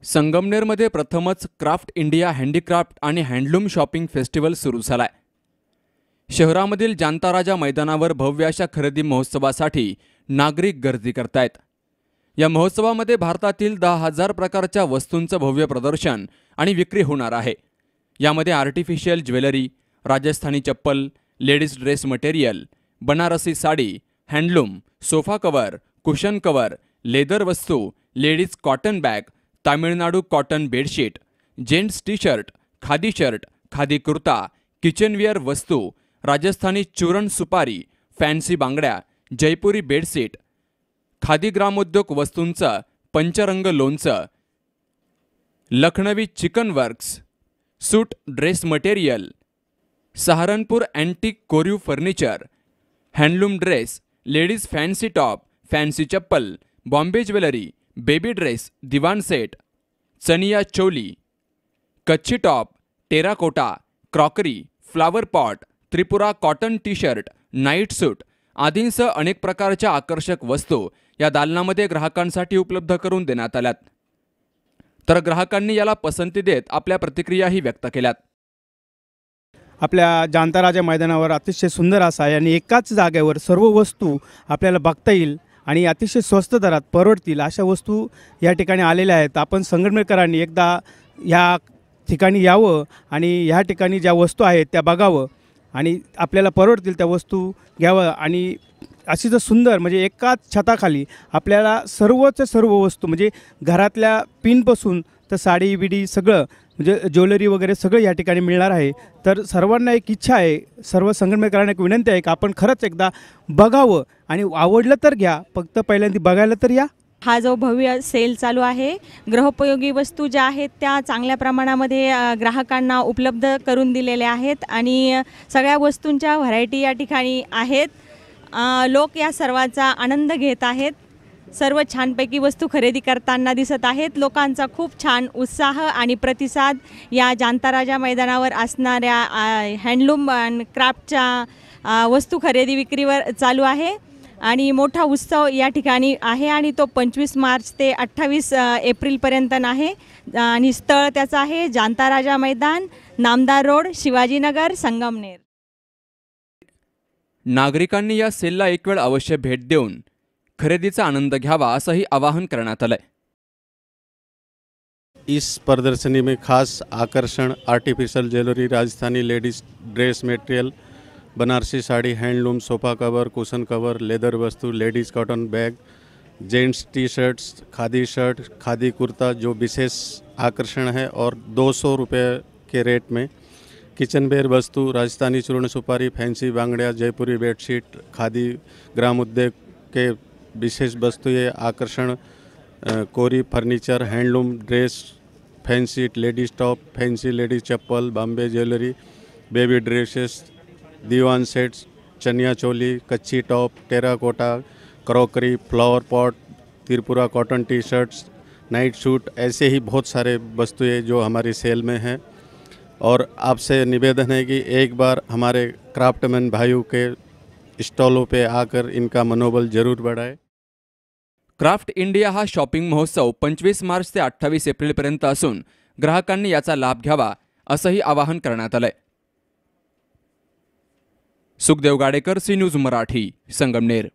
संगमनेरमध्ये प्रथमच craft India handicraft आणि हँडलूम शॉपिंग फेस्टिवल सुरू झालाय। शहरामधील जांता राजा मैदानावर भव्य अशा खरेदी महोत्सवासाठी नागरिक गर्दी करतायत। या महोत्सवामध्ये भारतातील 10,000 प्रकारच्या वस्तूंचं भव्य प्रदर्शन आणि विक्री होणार आहे। यामध्ये artificial jewellery, Rajasthani chappal, ladies dress material, Banarasi sari, handloom, sofa cover, cushion cover, leather वस्तू, ladies cotton bag, Tamil Nadu cotton bedsheet, gents T shirt, khadi kurta, kitchenware वस्तू, राजस्थानी चूरण सुपारी, फॅन्सी बांगड्या, जयपुरी बेडशीट, खादी ग्रामोद्योग वस्तूंचं पंचरंग लोणचं, Lakhnavi chikan works, suit dress material, Saharanpur antique कोरीव furniture, handloom dress, ladies fancy top, fancy chappal, Bombay jewellery, baby dress, divan set, chaniya choli, Kutchi top, terracotta, crockery, flower pot, Tripura cotton T shirt, night suit आदींसह अनेक प्रकारच्या आकर्षक वस्तू या दालनामध्ये ग्राहकांसाठी उपलब्ध करून देण्यात आल्यात। तर ग्राहकांनी याला पसंती देत आपल्या प्रतिक्रियाही व्यक्त केल्यात। आपल्या जांता राजा मैदानावर अतिशय सुंदर असा आहे आणि एकाच जागेवर सर्व वस्तू आपल्याला बघता येईल आणि अतिशय स्वस्त दरात परवडतील अशा वस्तू या ठिकाणी आलेल्या आहेत। आपण संगमनेरकरांनी एकदा या ठिकाणी यावं आणि ह्या ठिकाणी ज्या वस्तू आहेत त्या बघावं आणि आपल्याला परवडतील त्या वस्तू घ्यावं आणि अशी जर सुंदर म्हणजे एकाच छताखाली आपल्याला सर्वच्या सर्व वस्तू म्हणजे घरातल्या पिनपासून तर साडी बिडी सगळं म्हणजे ज्वेलरी वगैरे सगळं या ठिकाणी मिळणार आहे। तर सर्वांना एक इच्छा आहे, सर्व संगमनेरकरांना एक विनंती आहे की आपण खरंच एकदा बघावं आणि आवडलं तर घ्या, फक्त पहिल्यांदा बघायला तर या। हा जो भव्य सेल चालू आहे, गृहोपयोगी वस्तू ज्या आहेत त्या चांगल्या प्रमाणामध्ये ग्राहकांना उपलब्ध करून दिलेल्या आहेत आणि सगळ्या वस्तूंच्या व्हरायटी या ठिकाणी आहेत। लोक या सर्वाचा आनंद घेत आहेत। सर्व छानपैकी वस्तू खरेदी करताना दिसत आहेत। लोकांचा खूप छान उत्साह आणि प्रतिसाद या जांता राजा मैदानावर असणाऱ्या हँडलूम आणि क्राफ्टच्या वस्तू खरेदी विक्रीवर चालू आहे आणि मोठा उत्सव या ठिकाणी आहे आणि तो 25 मार्च ते 28 एप्रिलपर्यंत आहे आणि स्थळ त्याचं आहे जांता राजा मैदान, नामदार रोड, शिवाजीनगर, संगमनेर। नागरिकांनी या सेलला एक वेळ अवश्य भेट देऊन खरेदीचा आनंद घ्यावा असंही आवाहन करण्यात आलंय। इस प्रदर्शनी में खास आकर्षण artificial jewellery, Rajasthani ladies dress material, Banarasi sari, handloom, sofa cover, cushion cover, leather वस्तु, ladies cotton bag, gents T shirts, shirt, khadi kurta जो विशेष आकर्षण है और 200 रुपये के रेट में किचनवेयर वस्तु, राजस्थानी चूर्ण सुपारी, फैंसी बांगड़िया, जयपुरी बेडशीट, खादी ग्रामोद्योग के विशेष वस्तु ये आकर्षण, कोरी furniture, handloom dress, fancy ladies top, fancy ladies chappal, Bombay jewellery, baby dresses, divan sets, chaniya choli, Kutchi top, terracotta, crockery, flower pot, Tripura cotton T shirts, night suit, ऐसे ही बहुत सारे वस्तुएं जो हमारी सेल में हैं। और आपसे निवेदन है कि एक बार हमारे क्राफ्टमैन भाइयों के स्टॉलों पे आकर इनका मनोबल जरूर बढ़ाए। क्राफ्ट इंडिया हा शॉपिंग महोत्सव 25 मार्च ते 28 एप्रिलपर्यंत असून ग्राहकांनी याचा लाभ घ्यावा असंही आवाहन करण्यात आलंय। Sukhdev Gadekar, C news Marathi, Sangamner.